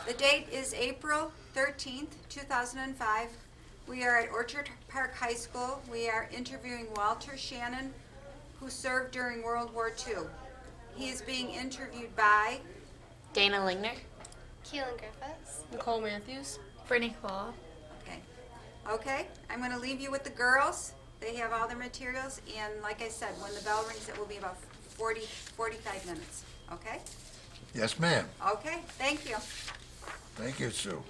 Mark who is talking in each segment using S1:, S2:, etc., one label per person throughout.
S1: The date is April 13th, 2005. We are at Orchard Park High School. We are interviewing Walter Shannon, who served during World War II. He is being interviewed by
S2: Dana Lingner.
S3: Keelan Griffiths.
S4: Nicole Matthews.
S5: Brittany Cole.
S1: Okay, I'm going to leave you with the girls. They have all their materials, and like I said, when the bell rings, it will be about 45 minutes, okay?
S6: Yes, ma'am.
S1: Okay, thank you.
S6: Thank you, Sue.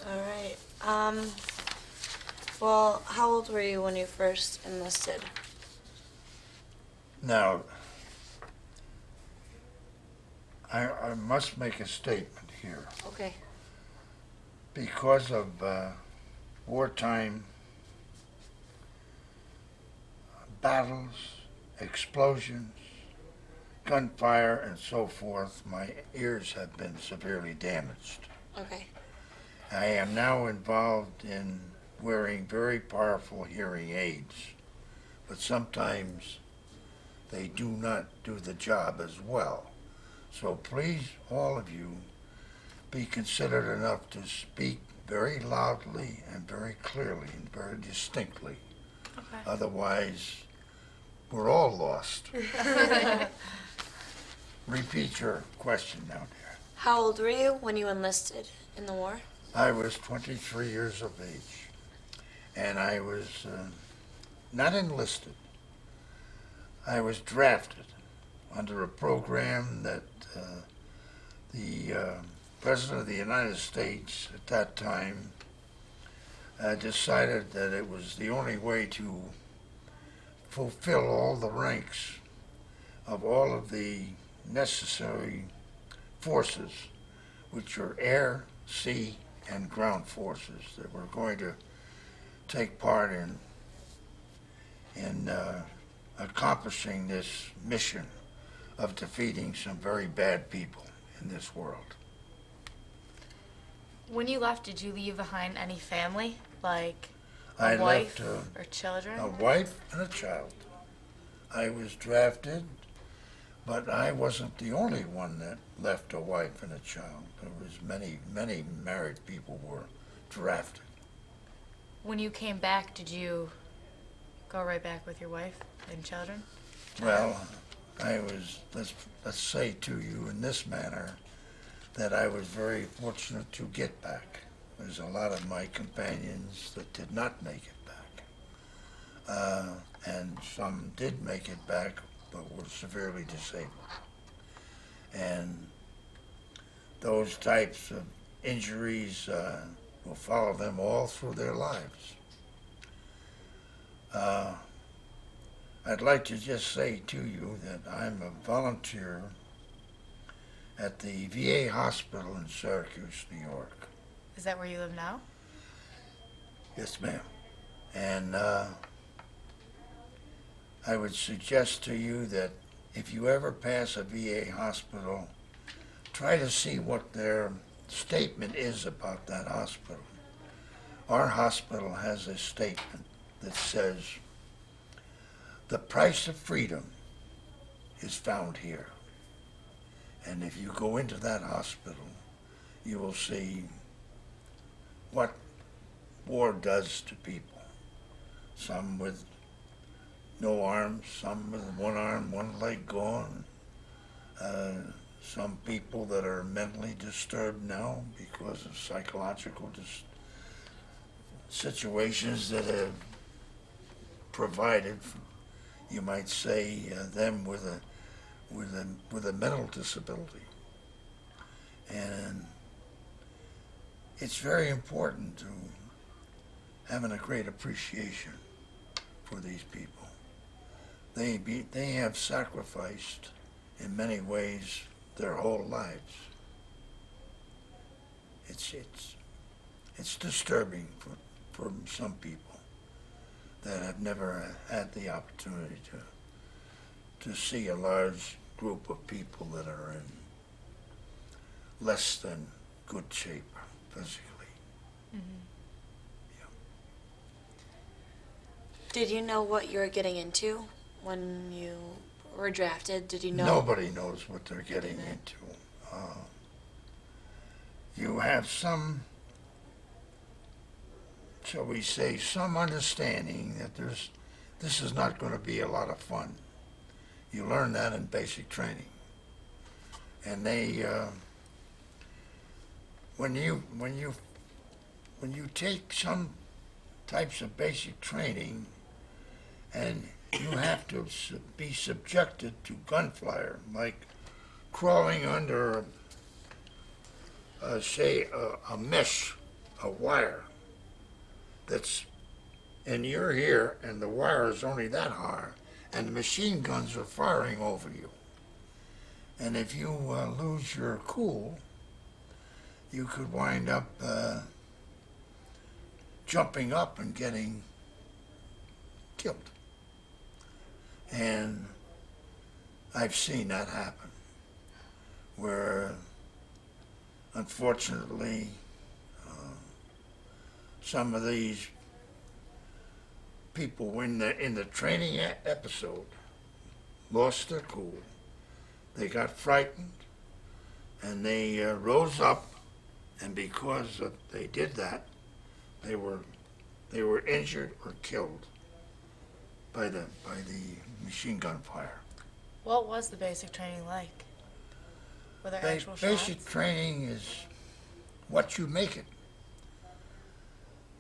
S2: All right. Well, how old were you when you first enlisted?
S6: Now, I must make a statement here.
S2: Okay.
S6: Because of wartime battles, explosions, gunfire, and so forth, my ears have been severely damaged.
S2: Okay.
S6: I am now involved in wearing very powerful hearing aids, but sometimes they do not do the job as well. So please, all of you, be considerate enough to speak very loudly and very clearly and very distinctly.
S5: Okay.
S6: Otherwise, we're all lost. Repeat your question now, dear.
S2: How old were you when you enlisted in the war?
S6: I was 23 years of age, and I was not enlisted. I was drafted under a program that the President of the United States at that time decided that it was the only way to fulfill all the ranks of all of the necessary forces, which are air, sea, and ground forces that were going to take part in accomplishing this mission of defeating some very bad people in this world.
S5: When you left, did you leave behind any family? Like
S6: I
S5: a wife
S6: left
S5: or children?
S6: a wife and a child. I was drafted, but I wasn't the only one that left a wife and a child. There was many married people were drafted.
S5: When you came back, did you go right back with your wife and children?
S6: Well, I was, let's say to you in this manner, that I was very fortunate to get back. There's a lot of my companions that did not make it back. And some did make it back, but were severely disabled. And those types of injuries will follow them all through their lives. I'd like to just say to you that I'm a volunteer at the VA hospital in Syracuse, New York.
S5: Is that where you live now?
S6: Yes, ma'am. And I would suggest to you that if you ever pass a VA hospital, try to see what their statement is about that hospital. Our hospital has a statement that says, "The price of freedom is found here." And if you go into that hospital, you will see what war does to people. Some with no arms, some with one arm, one leg gone. Some people that are mentally disturbed now because of psychological situations that have provided, you might say, them with a mental disability. And it's very important to having a great appreciation for these people. They have sacrificed in many ways their whole lives. It's disturbing for some people that have never had the opportunity to see a large group of people that are in less than good shape physically.
S5: Mm-hmm.
S2: Did you know what you were getting into when you were drafted? Did you know?
S6: Nobody knows what they're getting into. you have some, shall we say, some understanding that this is not going to be a lot of fun. You learn that in basic training. And they, when you take some types of basic training and you have to be subjected to gunfire, like crawling under, say, a mesh, a wire that's, and you're here and the wire is only that high and the machine guns are firing over you. And if you lose your cool, you could wind up jumping up and getting killed. And I've seen that happen, where unfortunately some of these people in the training episode lost their cool. They got frightened, and they rose up, and because they did that, they were injured or killed by the machine gun fire.
S5: What was the basic training like? Were there actual
S6: Basic
S5: shots?
S6: training is what you make it.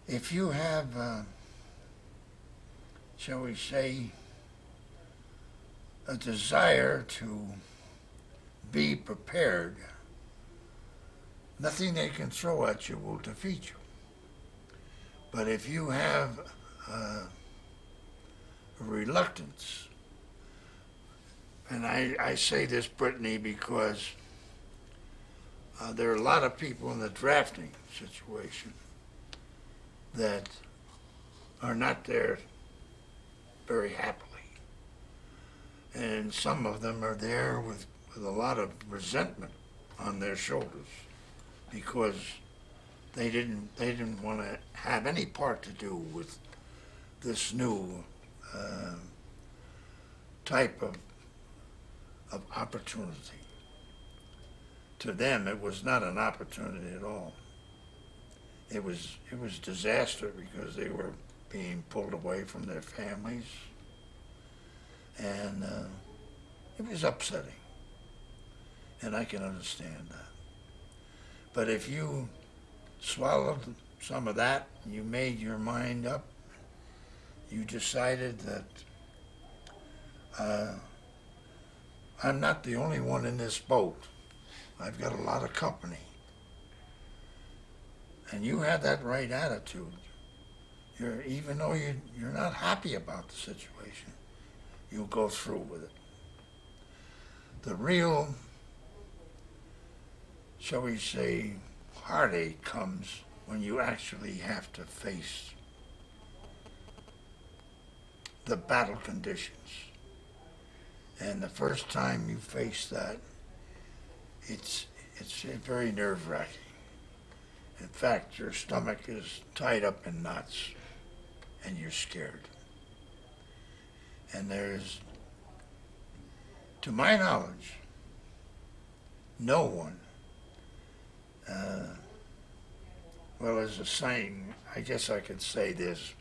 S6: If you have, shall we say, a desire to be prepared, nothing they can throw at you will defeat you. But if you have a reluctance, and I say this, Brittany, because there are a lot of people in the drafting situation that are not there very happily. And some of them are there with a lot of resentment on their shoulders because they didn't want to have any part to do with this new type of opportunity. To them, it was not an opportunity at all. It was disaster because they were being pulled away from their families, and it was upsetting. And I can understand that. But if you swallowed some of that, you made your mind up, you decided that I'm not the only one in this boat. I've got a lot of company. And you had that right attitude. Even though you're not happy about the situation, you'll go through with it. The real, shall we say, heartache comes when you actually have to face the battle conditions. And the first time you face that, it's very nerve-wracking. In fact, your stomach is tied up in knots and you're scared. And there's, to my knowledge, no one, well, there's a saying, I guess I could say this.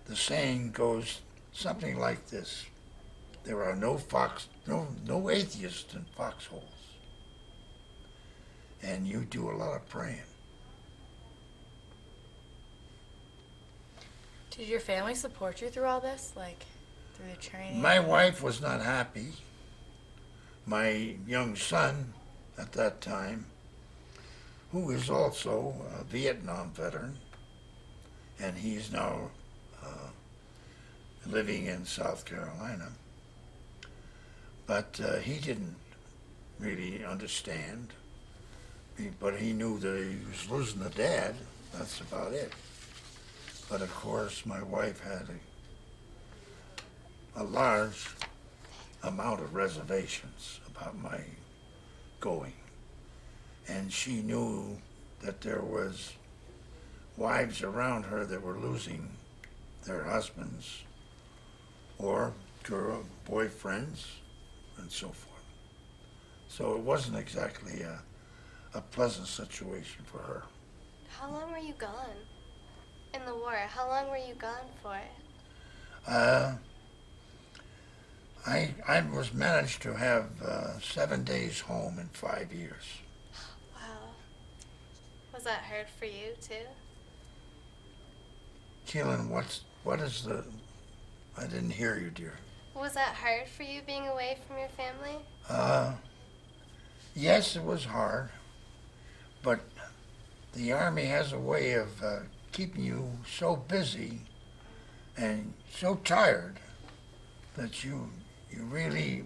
S6: The saying goes something like this: there are no atheists in foxholes. And you do a lot of praying.
S5: Did your family support you through all this, like through the training?
S6: My wife was not happy. My young son at that time, who is also a Vietnam veteran, and he's now living in South Carolina, but he didn't really understand, but he knew that he was losing a dad. That's about it. But of course, my wife had a large amount of reservations about my going. And she knew that there was wives around her that were losing their husbands or boyfriends and so forth. So it wasn't exactly a pleasant situation for her.
S3: How long were you gone? In the war, how long were you gone for?
S6: I was managed to have 7 days home in 5 years.
S3: Wow. Was that hard for you, too?
S6: Keelan, what is the... I didn't hear you, dear.
S3: Was that hard for you being away from your family?
S6: Yes, it was hard, but the Army has a way of keeping you so busy and so tired that you really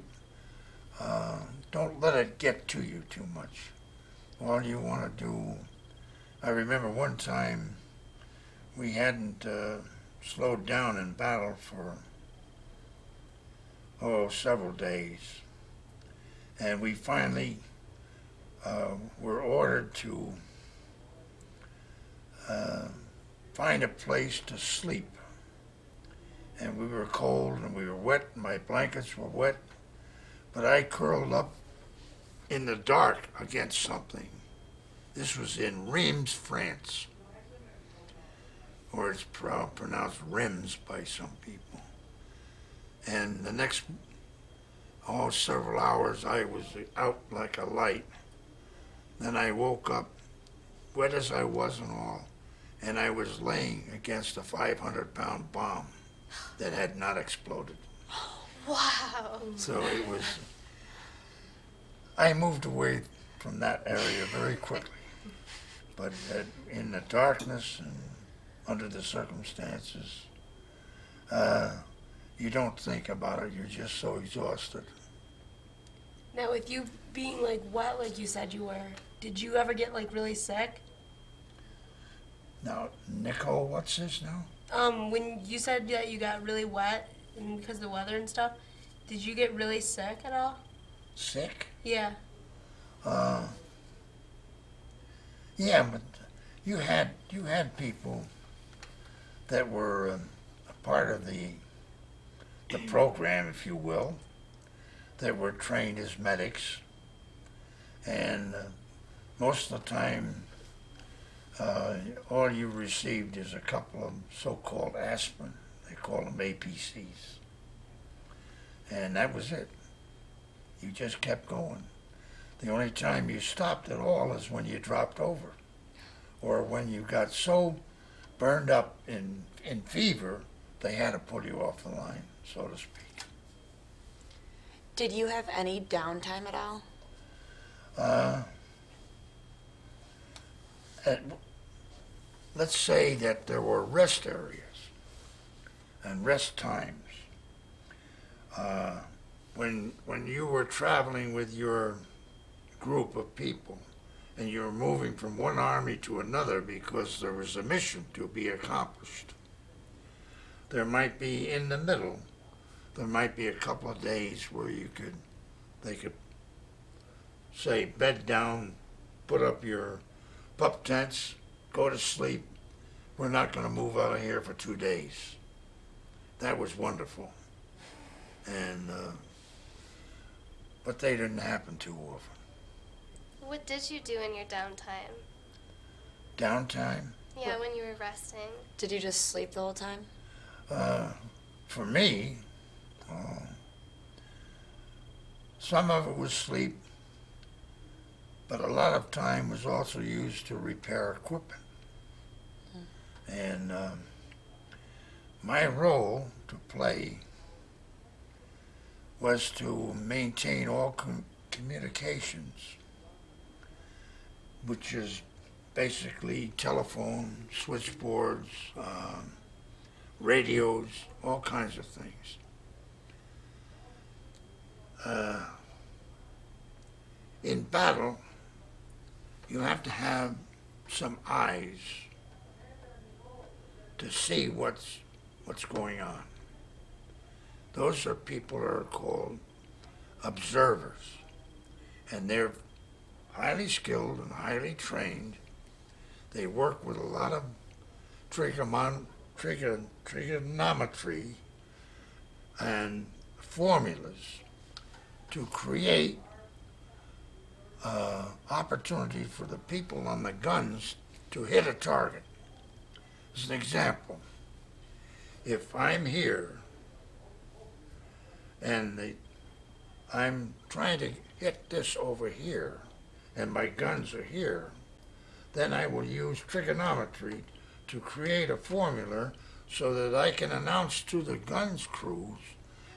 S6: don't let it get to you too much. All you want to do... I remember one time we hadn't slowed down in battle for, several days. And we finally were ordered to find a place to sleep. And we were cold and we were wet, and my blankets were wet, but I curled up in the dark against something. This was in Reims, France, or it's pronounced Rims by some people. And the next, several hours I was out like a light. Then I woke up, wet as I was and all, and I was laying against a 500-pound bomb that had not exploded.
S3: Wow.
S6: So it was... I moved away from that area very quickly. But in the darkness and under the circumstances, you don't think about it. You're just so exhausted.
S4: Now, with you being like wet, like you said you were, did you ever get like really sick?
S6: Now, Nicole, what's this now?
S4: When you said that you got really wet and because of the weather and stuff, did you get really sick at all?
S6: Sick?
S4: Yeah.
S6: Yeah, but you had people that were a part of the program, if you will, that were trained as medics, and most of the time, all you received is a couple of so-called aspirin. They call them APCs, and that was it. You just kept going. The only time you stopped at all is when you dropped over, or when you got so burned up in fever, they had to pull you off the line, so to speak.
S2: Did you have any downtime at all?
S6: Let's say that there were rest areas and rest times. When you were traveling with your group of people and you were moving from one army to another because there was a mission to be accomplished, there might be in the middle, there might be a couple of days where they could say, bed down, put up your pup tents, go to sleep. We're not going to move out of here for 2 days. That was wonderful. And, but they didn't happen too often.
S3: What did you do in your downtime?
S6: Downtime?
S3: Yeah, when you were resting.
S2: Did you just sleep the whole time?
S6: For me, some of it was sleep, but a lot of time was also used to repair equipment. And my role to play was to maintain all communications, which is basically telephone, switchboards, radios, all kinds of things. In battle, you have to have some eyes to see what's going on. Those are people that are called observers, and they're highly skilled and highly trained. They work with a lot of trigonometry and formulas to create opportunity for the people on the guns to hit a target. As an example, if I'm here and I'm trying to hit this over here and my guns are here, then I will use trigonometry to create a formula so that I can announce to the guns crews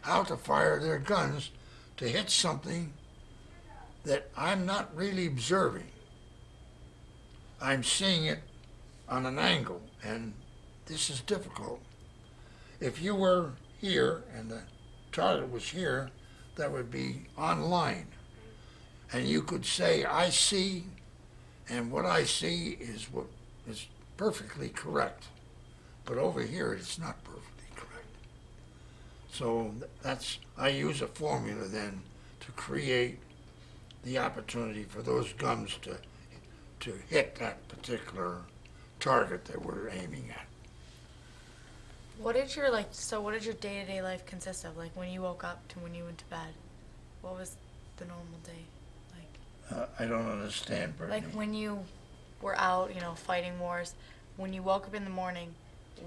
S6: how to fire their guns to hit something that I'm not really observing. I'm seeing it on an angle, and this is difficult. If you were here and the target was here, that would be online. And you could say, I see, and what I see is what is perfectly correct. But over here, it's not perfectly correct. So I use a formula then to create the opportunity for those guns to hit that particular target that we're aiming at.
S5: What did your day-to-day life consist of? Like when you woke up to when you went to bed? What was the normal day like?
S6: I don't understand, Brittany.
S5: Like when you were out, fighting wars, when you woke up in the morning,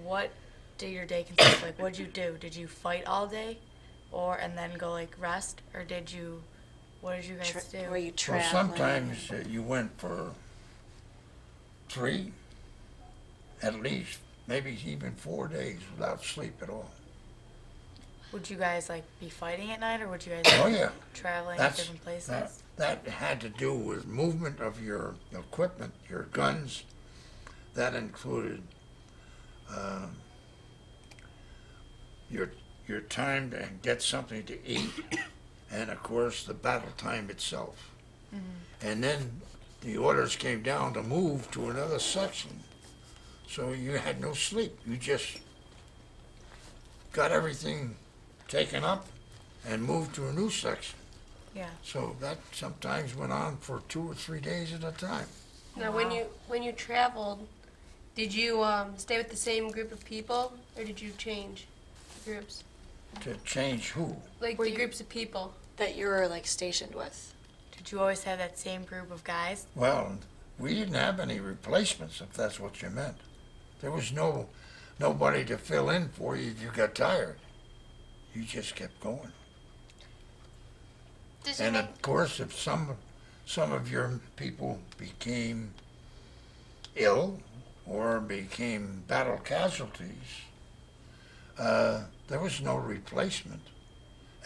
S5: what did your day consist of? Like what'd you do? Did you fight all day? And then go rest? Or what did you guys do?
S2: Were you
S6: Well,
S2: traveling?
S6: sometimes you went for 3, at least, maybe even 4 days without sleep at all.
S5: Would you guys be fighting at night, or would you guys
S6: Oh yeah,
S5: traveling to different places?
S6: that had to do with movement of your equipment, your guns. That included your time to get something to eat, and of course the battle time itself. Mm-hmm. And then the orders came down to move to another section, so you had no sleep. You just got everything taken up and moved to a new section.
S5: Yeah.
S6: So that sometimes went on for 2 or 3 days at a time.
S4: Now, when you traveled, did you stay with the same group of people, or did you change groups?
S6: To change who?
S4: Like
S5: Were
S4: the
S5: you-
S4: groups of people.
S2: That you were stationed with.
S5: Did you always have that same group of guys?
S6: Well, we didn't have any replacements, if that's what you meant. There was nobody to fill in for you if you got tired. You just kept going.
S3: Does your
S6: And
S3: name,
S6: of course, if some of your people became ill or became battle casualties, there was no replacement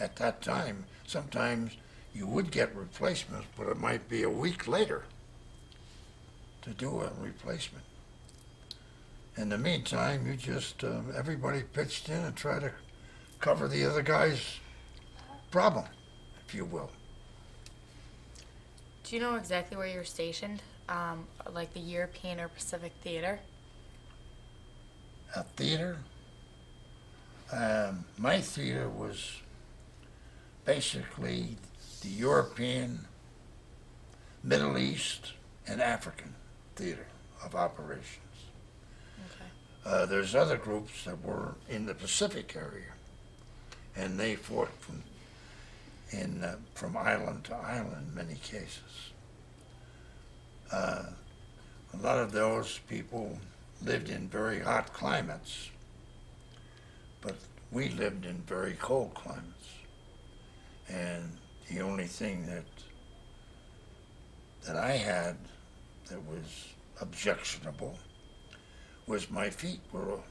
S6: at that time. Sometimes you would get replacements, but it might be a week later to do a replacement. In the meantime, you just, everybody pitched in and tried to cover the other guy's problem, if you will.
S5: Do you know exactly where you were stationed? Like the European or Pacific theater?
S6: A theater? My theater was basically the European, Middle East, and African theater of operations.
S5: Okay.
S6: There's other groups that were in the Pacific area, and they fought from island to island in many cases. A lot of those people lived in very hot climates, but we lived in very cold climates. And the only thing that I had that was objectionable was my feet were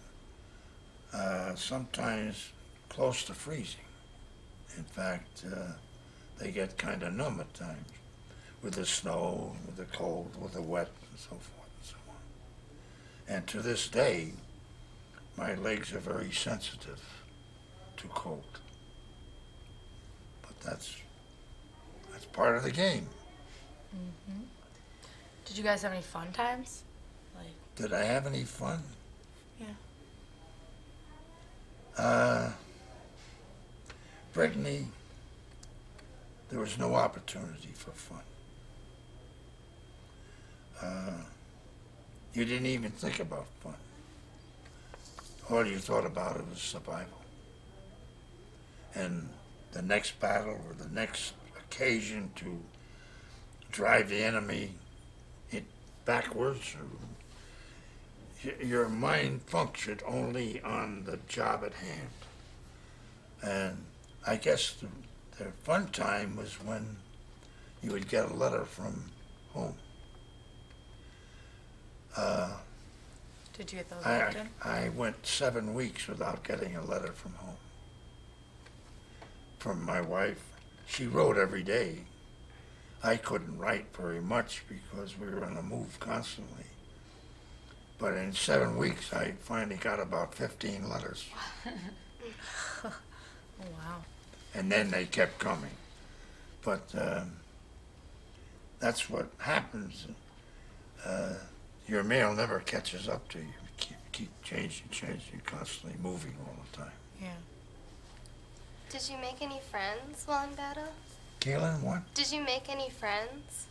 S6: sometimes close to freezing. In fact, they get kind of numb at times with the snow, with the cold, with the wet, and so forth and so on. And to this day, my legs are very sensitive to cold. But that's part of the game.
S5: Mm-hmm. Did you guys have any fun times?
S6: Did I have any fun?
S5: Yeah.
S6: Brittany, there was no opportunity for fun. You didn't even think about fun. All you thought about it was survival. And the next battle or the next occasion to drive the enemy backwards. Your mind functioned only on the job at hand. And I guess the fun time was when you would get a letter from home.
S5: Did you get those often?
S6: I went 7 weeks without getting a letter from home. From my wife. She wrote every day. I couldn't write very much because we were on the move constantly. But in 7 weeks, I finally got about 15 letters.
S5: Oh, wow.
S6: And then they kept coming. But that's what happens. Your mail never catches up to you. You keep changing, constantly moving all the time.
S5: Yeah.
S3: Did you make any friends while in battle?
S6: Keelan, what?
S3: Did you make any friends?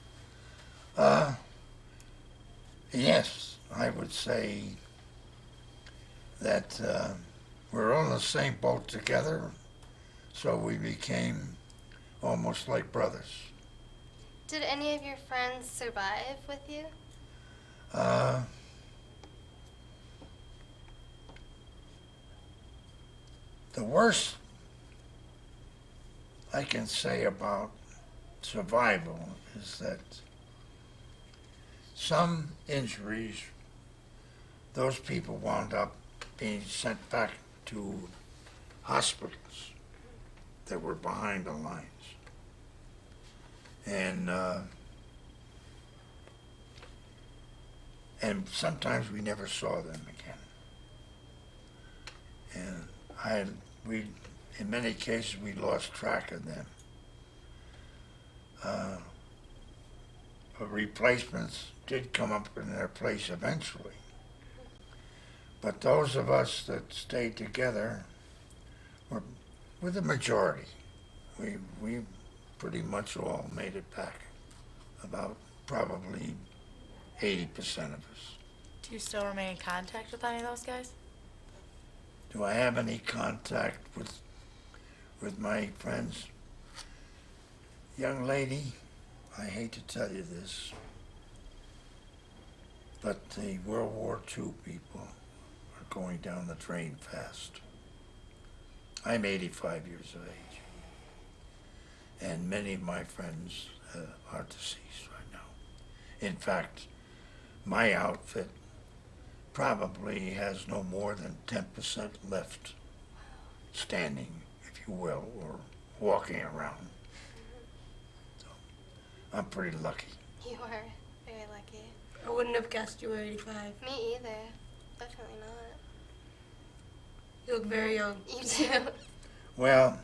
S6: Yes, I would say that we're on the same boat together, so we became almost like brothers.
S3: Did any of your friends survive with you?
S6: The worst I can say about survival is that some injuries, those people wound up being sent back to hospitals that were behind the lines. And sometimes we never saw them again. And in many cases, we lost track of them. But replacements did come up in their place eventually. But those of us that stayed together were the majority. We pretty much all made it back. About probably 80% of us.
S5: Do you still remain in contact with any of those guys?
S6: Do I have any contact with my friends? Young lady, I hate to tell you this, but the World War II people are going down the drain fast. I'm 85 years of age, and many of my friends are deceased right now. In fact, my outfit probably has no more than 10% left standing, if you will, or walking around. So I'm pretty lucky.
S3: You are very lucky.
S4: I wouldn't have guessed you were 85.
S3: Me either. Definitely not.
S4: You look very young.
S3: You do.
S6: Well,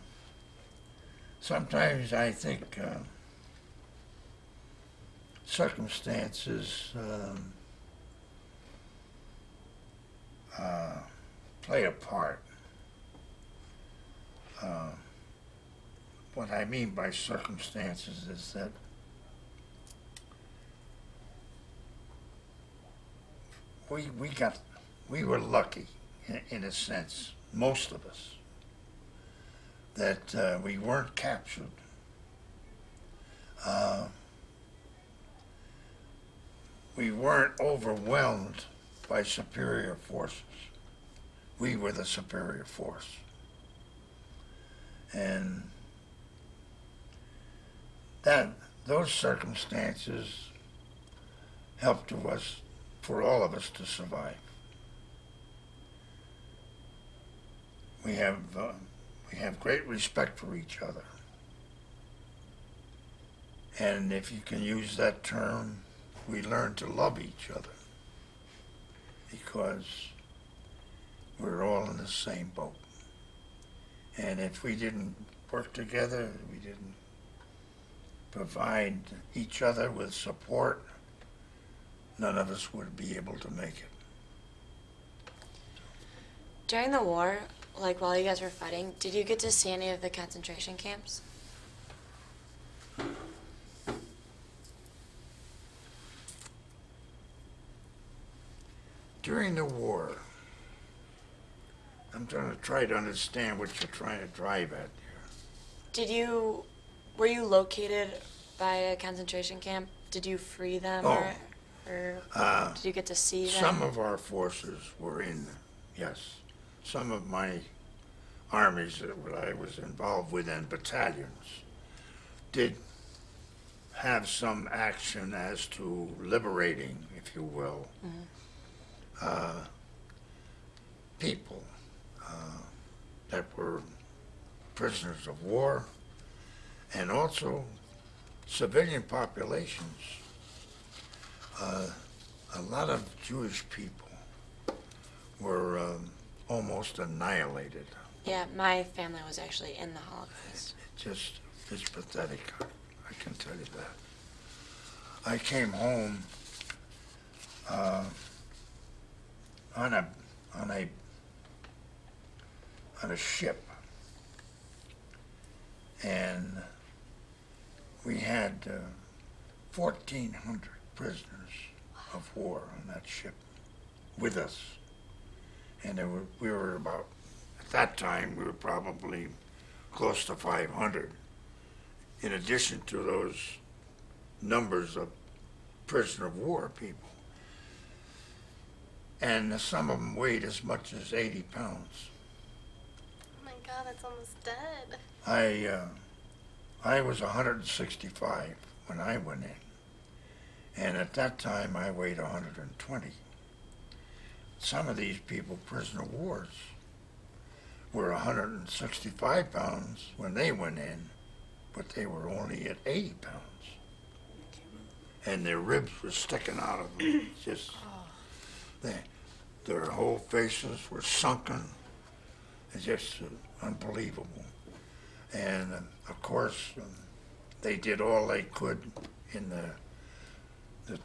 S6: sometimes I think circumstances play a part. What I mean by circumstances is that we were lucky in a sense, most of us, that we weren't captured. We weren't overwhelmed by superior forces. We were the superior force. And those circumstances helped to us, for all of us to survive. We have great respect for each other. And if you can use that term, we learn to love each other because we're all in the same boat. And if we didn't work together, we didn't provide each other with support, none of us would be able to make it.
S2: During the war, like while you guys were fighting, did you get to see any of the concentration camps?
S6: During the war, I'm trying to understand what you're trying to drive at here.
S2: Were you located by a concentration camp? Did you free them,
S6: Oh.
S2: or
S6: Uh,
S2: did you get to see them?
S6: Some of our forces were in, yes. Some of my armies that I was involved with and battalions did have some action as to liberating, if you will, people that were prisoners of war, and also civilian populations. A lot of Jewish people were almost annihilated.
S2: Yeah, my family was actually in the Holocaust.
S6: It's pathetic. I can tell you that. I came home on a ship, and we had 1,400 prisoners of war on that ship with us, and we were about, at that time we were probably close to 500. In addition to those numbers of prisoner of war people. And some of them weighed as much as 80 pounds.
S3: Oh my god, that's almost dead.
S6: I was 165 when I went in. And at that time I weighed 120. Some of these people, prisoner of wars, were 165 pounds when they went in, but they were only at 80 pounds. And their ribs were sticking out of them. Just, their whole faces were sunken. It's just unbelievable. And of course, they did all they could in the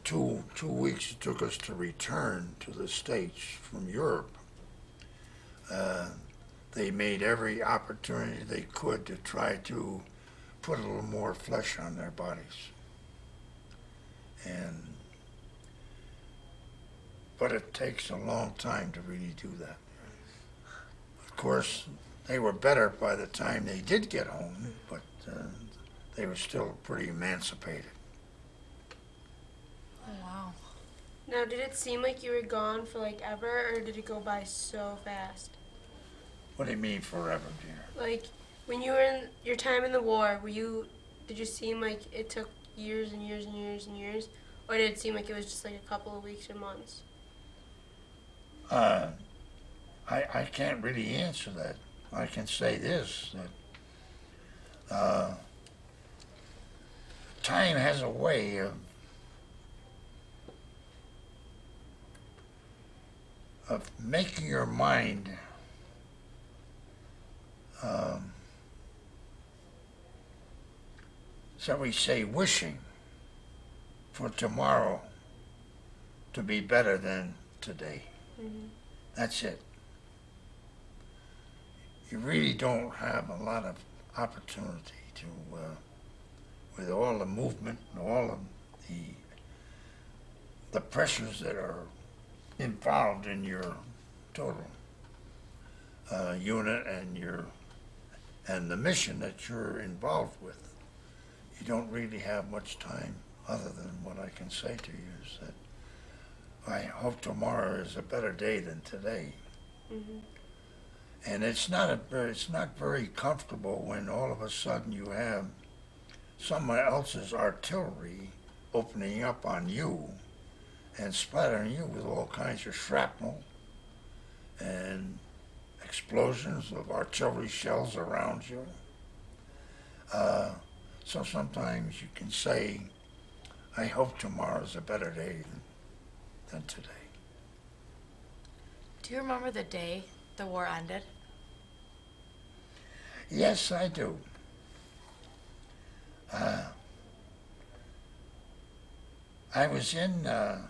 S6: two weeks it took us to return to the States from Europe. They made every opportunity they could to try to put a little more flesh on their bodies. But it takes a long time to really do that. Of course, they were better by the time they did get home, but they were still pretty emancipated.
S5: Oh, wow.
S4: Now, did it seem like you were gone for like ever, or did it go by so fast?
S6: What do you mean forever, dear?
S4: Like, when you were in your time in the war, did you seem like it took years and years and years and years? Or did it seem like it was just like a couple of weeks or months?
S6: I can't really answer that. I can say this, that time has a way of making your mind shall we say, wishing for tomorrow to be better than today.
S4: Mm-hmm.
S6: That's it. You really don't have a lot of opportunity to, with all the movement and all of the pressures that are involved in your total unit and the mission that you're involved with. You don't really have much time other than what I can say to you is that I hope tomorrow is a better day than today.
S4: Mm-hmm.
S6: And it's not very comfortable when all of a sudden you have someone else's artillery opening up on you and splattering you with all kinds of shrapnel and explosions of artillery shells around you. So sometimes you can say, I hope tomorrow's a better day than today.
S5: Do you remember the day the war ended?
S6: Yes, I do. I was in a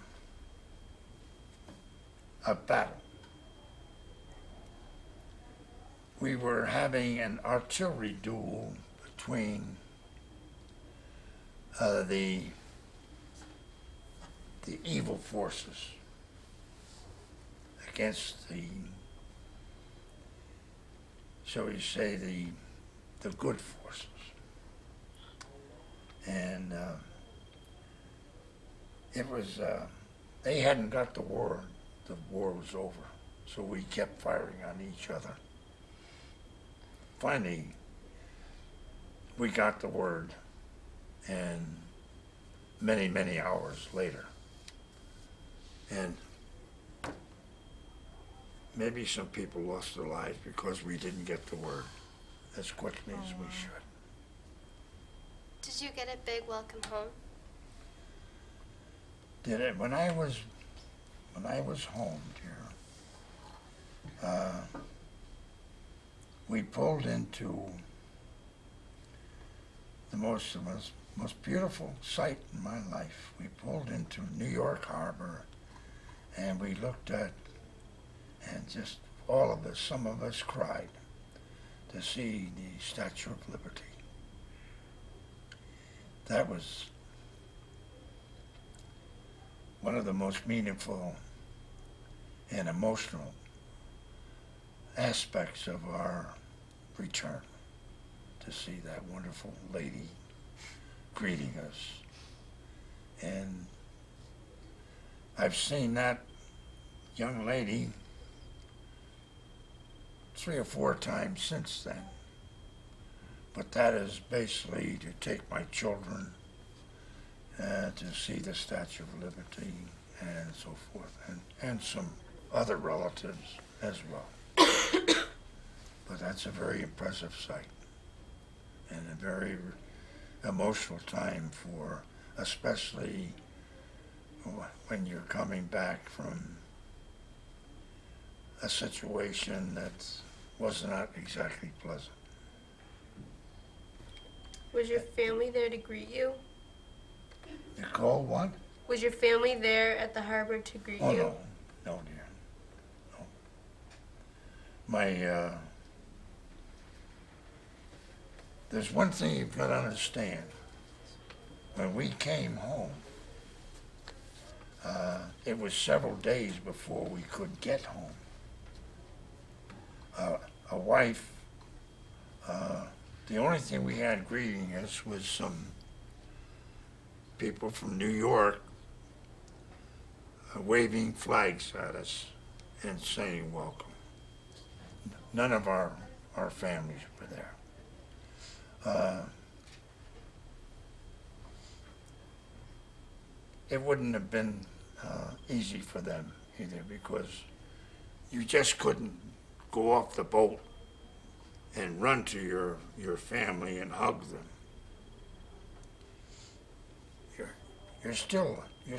S6: battle. We were having an artillery duel between the evil forces against the, shall we say, the good forces. And it was, they hadn't got the war was over, so we kept firing on each other. Finally, we got the word, and many, many hours later, and maybe some people lost their lives because we didn't get the word as quickly as we should.
S3: Did you get a big welcome home?
S6: Did it when I was home, dear. We pulled into the most beautiful sight in my life. We pulled into New York Harbor, and we looked at, and just all of us, some of us cried to see the Statue of Liberty. That was one of the most meaningful and emotional aspects of our return, to see that wonderful lady greeting us. And I've seen that young lady 3 or 4 times since then. But that is basically to take my children to see the Statue of Liberty and so forth, and some other relatives as well. But that's a very impressive sight and a very emotional time for, especially when you're coming back from a situation that was not exactly pleasant.
S4: Was your family there to greet you?
S6: Nicole, what?
S4: Was your family there at the harbor to greet
S6: Oh,
S4: you?
S6: no, no, dear, no. My, there's one thing you've got to understand. When we came home, it was several days before we could get home. A wife, the only thing we had greeting us was some people from New York waving flags at us and saying welcome. None of our families were there. It wouldn't have been easy for them either, because you just couldn't go off the boat and run to your family and hug them. You're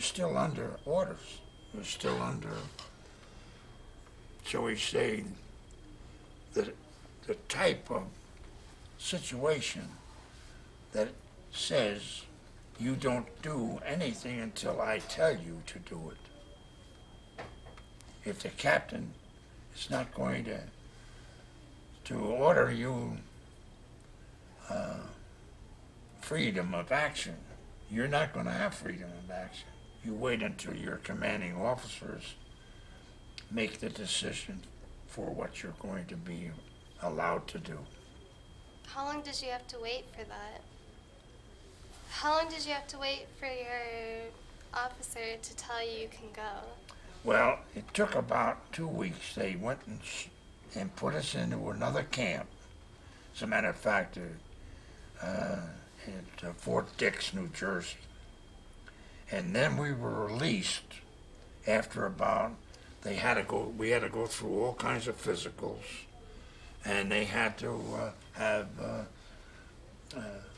S6: still under orders. You're still under, shall we say, the type of situation that says you don't do anything until I tell you to do it. If the captain is not going to order you freedom of action, you're not going to have freedom of action. You wait until your commanding officers make the decision for what you're going to be allowed to do.
S3: How long did you have to wait for that? How long did you have to wait for your officer to tell you you can go?
S6: Well, it took about 2 weeks. They went and put us into another camp. As a matter of fact, at Fort Dix, New Jersey. And then we were released after about, we had to go through all kinds of physicals, and they had to have,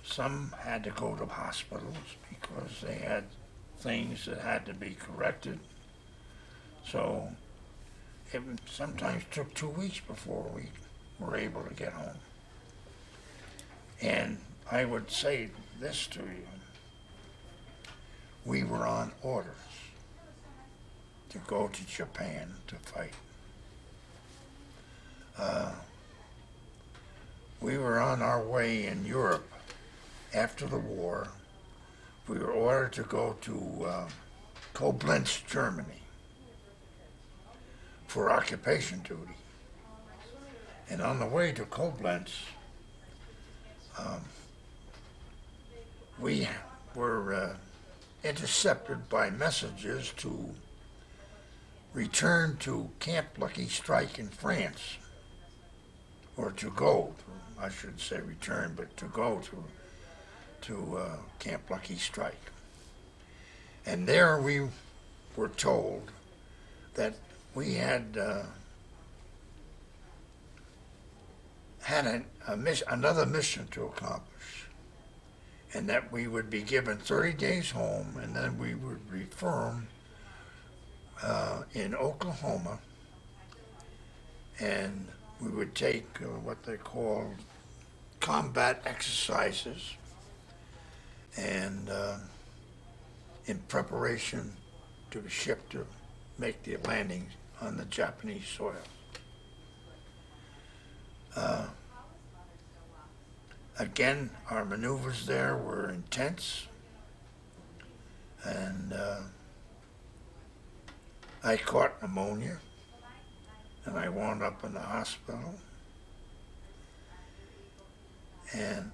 S6: some had to go to hospitals because they had things that had to be corrected. So it sometimes took 2 weeks before we were able to get home. And I would say this to you. We were on orders to go to Japan to fight. We were on our way in Europe after the war. We were ordered to go to Koblenz, Germany for occupation duty. And on the way to Koblenz, we were intercepted by messages to return to Camp Lucky Strike in France, or to go, I shouldn't say return, but to go to Camp Lucky Strike. And there we were told that we had another mission to accomplish, and that we would be given 30 days home, and then we would reform in Oklahoma, and we would take what they call combat exercises, and in preparation to be shipped to make the landing on the Japanese soil. Again, our maneuvers there were intense, and I caught pneumonia, and I wound up in the hospital. And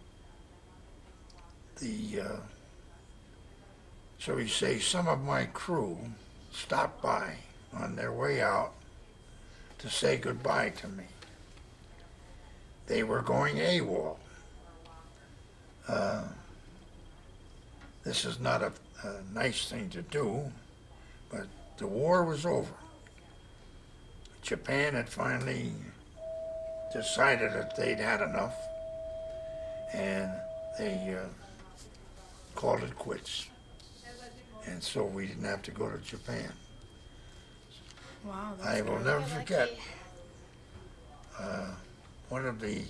S6: so you say, some of my crew stopped by on their way out to say goodbye to me. They were going AWOL. This is not a nice thing to do, but the war was over. Japan had finally decided that they'd had enough, and they called it quits. And so we didn't have to go to Japan.
S5: Wow.
S6: I will never forget one of the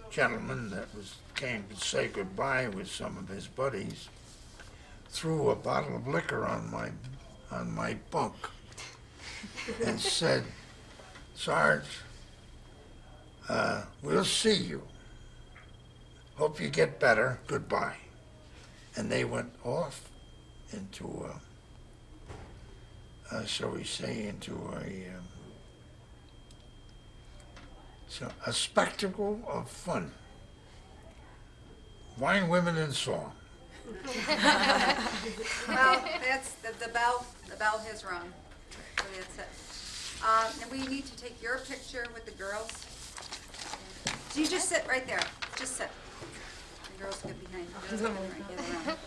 S6: gentlemen that came to say goodbye with some of his buddies threw a bottle of liquor on my bunk and said, "Sarge, we'll see you. Hope you get better. Goodbye." And they went off into, shall we say, into a spectacle of fun. Wine, women, and song.
S1: Well, that's, the bell has rung. So that's it. And we need to take your picture with the girls. So you just sit right there. Just sit. The girls get behind you. Right, get around.